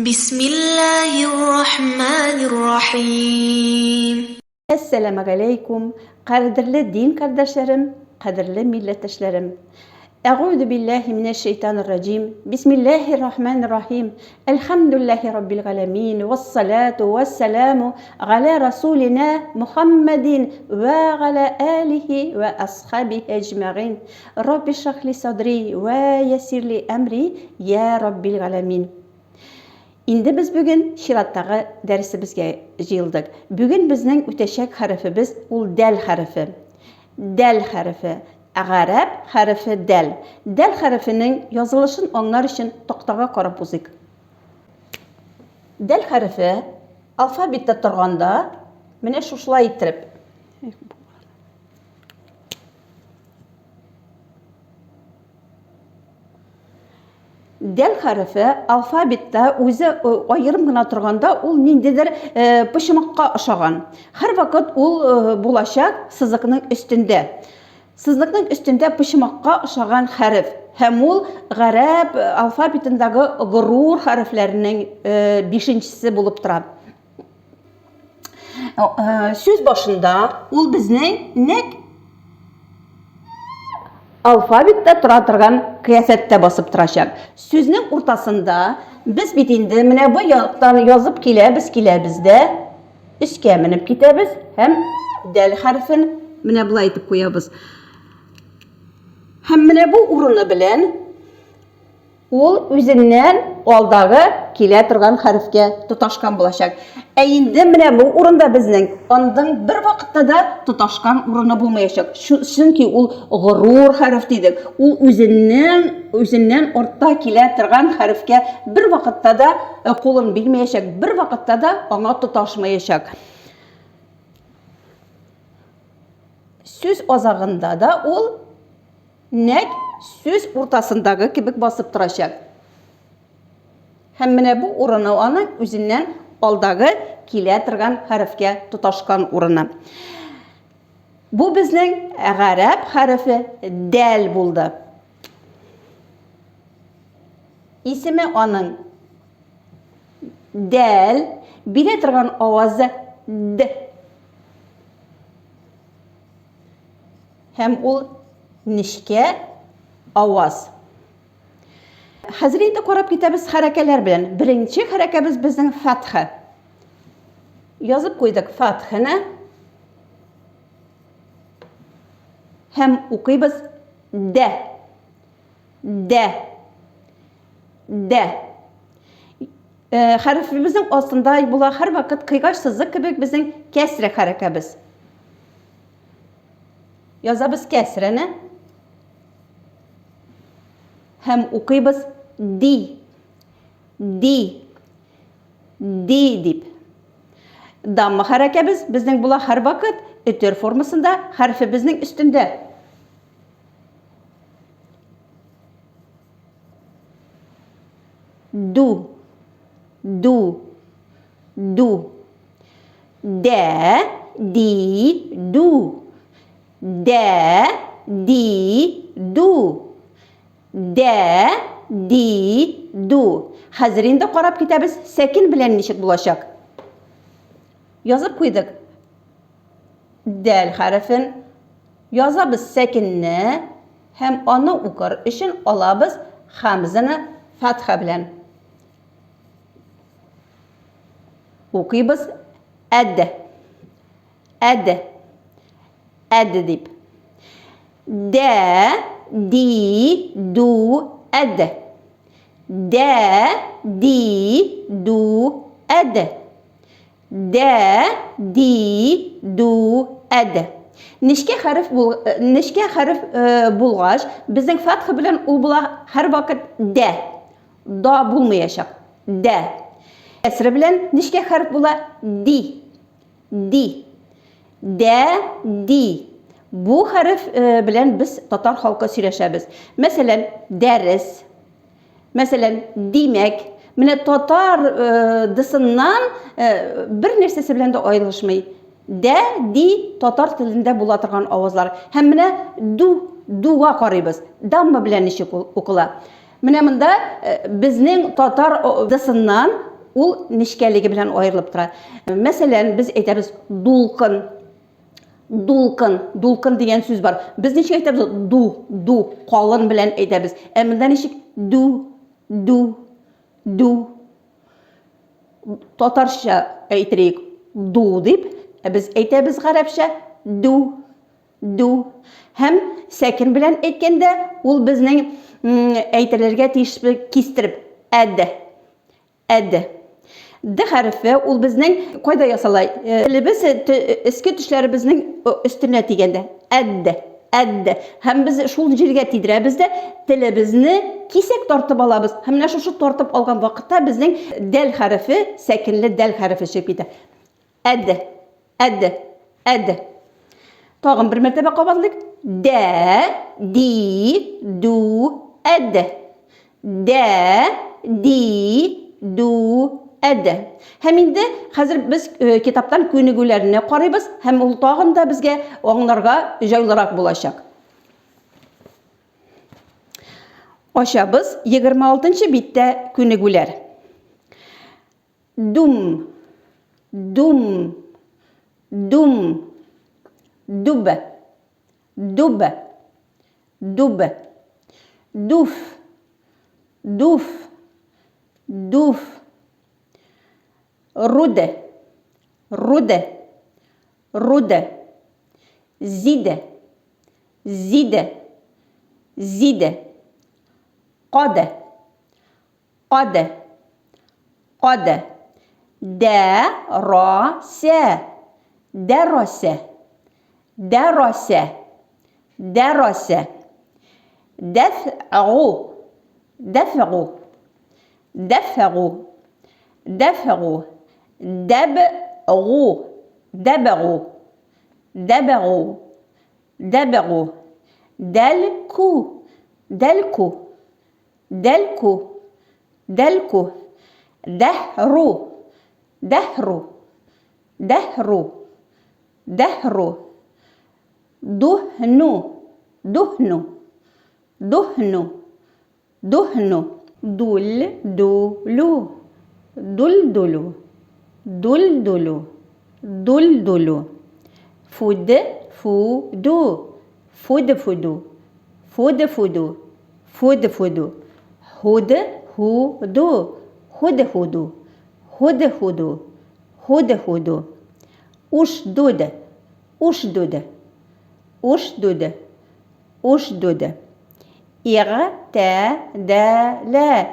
بسم الله الرحمن الرحيم. Esselamu aleykum. Kadirli din kardeşlerim, kadirli milletleşlerim. Euzu billahi mineşşeytanirracim. Bismillahirrahmanirrahim. Elhamdülillahi rabbil alamin. Ves salatu vesselamu ala rasulina Muhammedin ve ala alihi ve ashabihi ecmaîn. Rabbi şrah li sadri ve yessir li emri ya rabbil alamin. Endi biz bugün şirattagı dersimizge jyıldyk. Bugün bizning öteşek harfimiz ul del harfi. Del harfi. Arap harfi del. Del harfinin yazılışın anlar için toqtaga qarap uzyk. Del harfi alfabetde turganda mine şuşulay itirip. Del harfi alfabetde özü ayırım gına turganda ul nindedir pışmakka uşagan. Her vakit ul bulaşak sızıkның üstünde. Sızlıkның üstünde pışmakka uşagan harf. Hem ul Arap alfabetindagi gurur harflerinin beşinchisi bulup turadi. Söz başında ul bizning nek alfabetde tura turgan kıyafette basıp turacak. Sözün ortasında biz bitinde mine bu yaqtan yazıp kelebizde üstke minip ketebіз hem del harfin mine bulay aytib qo'yabız. Hem mine bu urunu bilen ol özündən aldağı kele turgan harfke tutaşkan bulaşak. Endi mine bu urunda bizning ondan bir vaqtda da tutaşkan urunu bulmayacak. Çünkü ol gurur harf dedik. Ol özündən orta kele turgan harfke bir vaqtda da qo'lun bilmeyecek, bir vaqtda da ona tutaşmayacak. Söz azağında da ol nek söz ortasındaki kibik basıp turacak. Hem mine bu urunu onun özündən aldağı kele turgan harfke tutaşkan urunu. Bu bizning Arap harfi del buldu. İsmi onun del, bile turgan ovozı d. Hem ul nishke ovoz. Hazır endi qarab ketamiz harakalar bilan. Birinchi harakamiz bizning fathı. Yozib qo'ydik fathini. Hem o'qiymiz d. Harfimizning ostida bular har vaqt qiyg'och siziq kabi bizning kasra harakamiz. Yozamiz kasrani. Hem o'qiymiz di deb. Damma harakamiz bizning bular har vaqt ötür formasında harfimizning üstünde. Du de di du de di du de di du. Hazır endi qarab ketamiz sekin bilan nishik bo'lashak. Yozib qo'ydik. Del harfin yozamiz sekinni hem onu o'qir uchun olamiz hamzani fatha bilan. O'qiymiz ad deb. De di du ad. De di du ad. De di du ad. Nishke harf bulg'ash bizning fath bilan u bular har vaqt de. Da bo'lmayacak. De. Kasra bilan nishke harf bular di. De di. Bu harf bilan biz tatar halkı сөйләшәбез. Mesela ders, mesela demek, mine tatar dısından bir nersesi bilan da ayrılışmay. De, di tatar tilinde buла turgan avazlar. Hem mine duga qaraymiz. Damma bilan nishik o'qila. Mine bunda bizning tatar dısından ул нечкәлеге белән аерылып тора. Мәсәлән, без әйтәбез дулкын. Дулкын дигән сүз бар. Без ничек әйтәбез? Ду, калын белән әйтәбез. Ә монда ничек? Ду. Татарча әйтерлек ду дип, без әйтәбез гарәпчә ду. Һәм сәкин белән әйткәндә, ул безнең әйтерләргә тиешле кистереп әд. Д хәрефе ул безнең кайда ясалай? Телебез иске тешләребезнең өстенә тигәндә әд. Һәм без шул җиргә тидерәбез дә телебезне кисәк тартып алабыз. Һәм менә шушы тартып алган вакытта безнең дәл хәрефе, сәкинле дәл хәрефе чыгып китә. Әд. Тагын бер мәртәбә кабатлыйк. Ду, әд. Ду, әд. Һәм инде хәзер без китаптан күнегүләрне карыйбыз, һәм ул тагын да безгә аңларга җайлырак булачак. Ачабыз 26-нчы биттә күнегүләр. Дум. Дуб. Дуф. Руде. Зиде. Qade. Darase. Daf'u. Dab'u. Dalku. Dahru. Duhnu. Duldulu. Fudu. Hudhudu. Ushdud. I'tadala.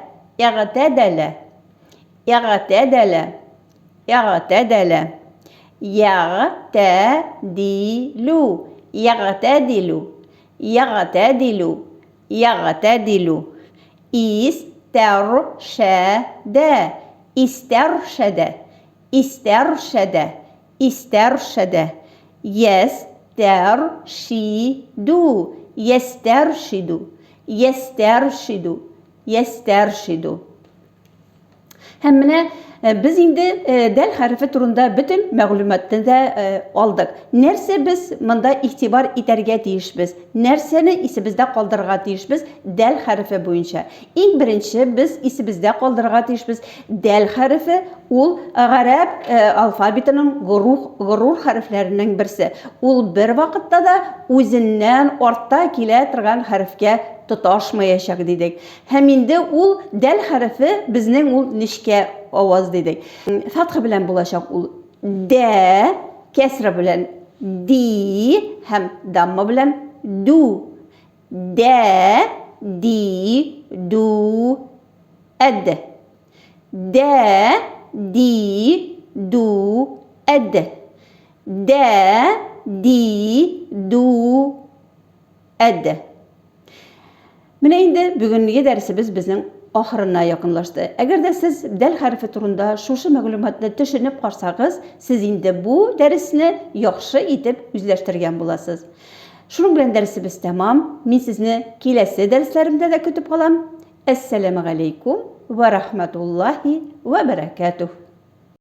Ya'tadilu. Istarshada. Yastarshidu. Һәм менә без инде дәл хәрефе турында бөтен мәгълүматны да алдык. Нәрсә без монда игътибар итәргә тиешбез? Нәрсәне исебездә калдырырга тиешбез дәл хәрефе буенча? Иң беренче без исебездә калдырырга тиешбез дәл хәрефе ул гарәп алфавитының горур хәрефләренең берсе. Ул бер вакытта да үзеннән артта килә торган хәрефкә тоташмаячак дидек. Һәм инде ул дәл хәрефе безнең ул нечкә аваз дидек. Фатха белән булачак ул дә, кәсра белән ди һәм дамма белән ду. Дә, ди, ду, әд. Дә, ди, ду, әд. Дә, ди, ду, әд. Менә инде бүгенге дәресебез безнең ахырына якынлашты. Әгәр дә сез дәл хәрефе турында шушы мәгълүматны төшенеп карсагыз, сез инде бу дәресне яхшы итеп үзләштергән буласыз. Шуның белән дәресебез тәмам. Мин сезне киләсе дәресләремдә дә көтеп калам. Әссәламу алейкум ва рахматуллаһи ва баракатуһ.